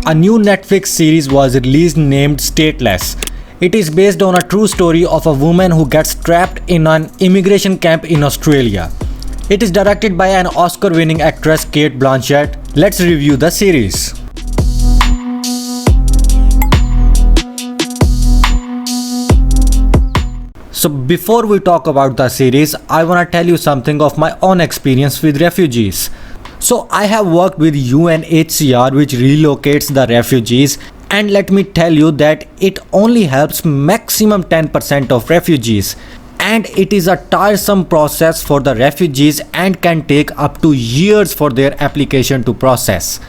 a new Netflix series was released named Stateless. It is based on a true story of a woman who gets trapped in an immigration camp in Australia. It is directed by an Oscar-winning actress Cate Blanchett. Let's review the series. So before we talk about the series, I wanna tell you something of my own experience with refugees. So I have worked with UNHCR, which relocates the refugees, and let me tell you that it only helps maximum 10% of refugees, and it is a tiresome process for the refugees and can take up to years for their application to process.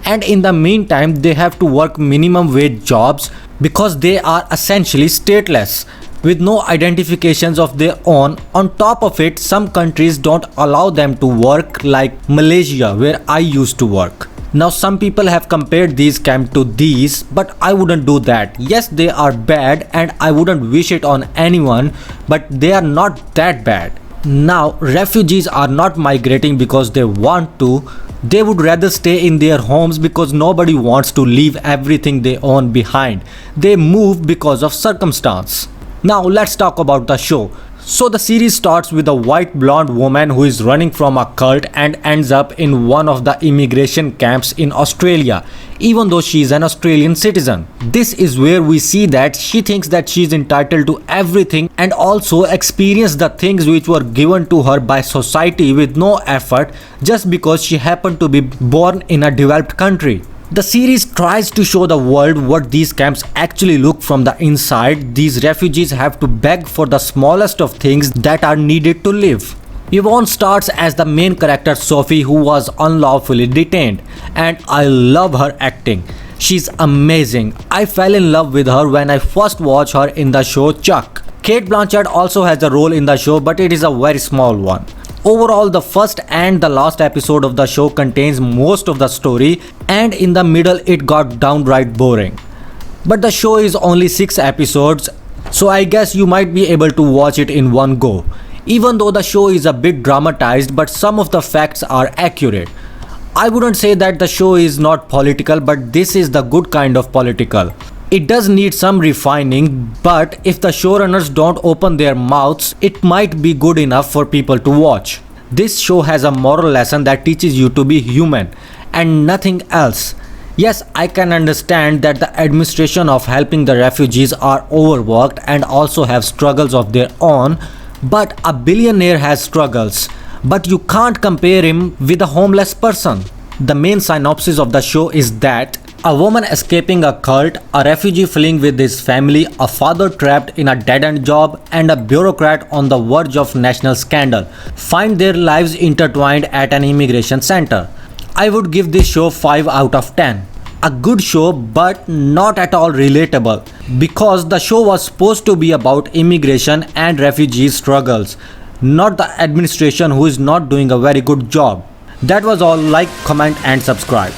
And in the meantime they have to work minimum wage jobs because they are essentially stateless with no identifications of their own. On top of it, some countries don't allow them to work, like Malaysia, where I used to work. Now some people have compared these camps to these, but I wouldn't do that. Yes, they are bad and I wouldn't wish it on anyone, but they are not that bad. Now refugees are not migrating because they want to. They would rather stay in their homes because nobody wants to leave everything they own behind. They move because of circumstance. Now let's talk about the show. So the series starts with a white blonde woman who is running from a cult and ends up in one of the immigration camps in Australia, even though she is an Australian citizen. This is where we see that she thinks that she is entitled to everything and also experience the things which were given to her by society with no effort, just because she happened to be born in a developed country. The series tries to show the world what these camps actually look from the inside. These refugees have to beg for the smallest of things that are needed to live. Yvonne starts as the main character Sophie, who was unlawfully detained, and I love her acting. She's amazing. I fell in love with her when I first watched her in the show Chuck. Cate Blanchett also has a role in the show, but it is a very small one. Overall, the first and the last episode of the show contains most of the story, and in the middle it got downright boring. But the show is only 6 episodes, so I guess you might be able to watch it in one go. Even though the show is a bit dramatized, but some of the facts are accurate. I wouldn't say that the show is not political, but this is the good kind of political. It does need some refining, but if the showrunners don't open their mouths, it might be good enough for people to watch. This show has a moral lesson that teaches you to be human and nothing else. Yes, I can understand that the administration of helping the refugees are overworked and also have struggles of their own, but a billionaire has struggles. But you can't compare him with a homeless person. The main synopsis of the show is that a woman escaping a cult, a refugee fleeing with his family, a father trapped in a dead-end job, and a bureaucrat on the verge of national scandal find their lives intertwined at an immigration center. I would give this show 5 out of 10. A good show, but not at all relatable, because the show was supposed to be about immigration and refugee struggles, not the administration who is not doing a very good job. That was all. Like, comment and subscribe.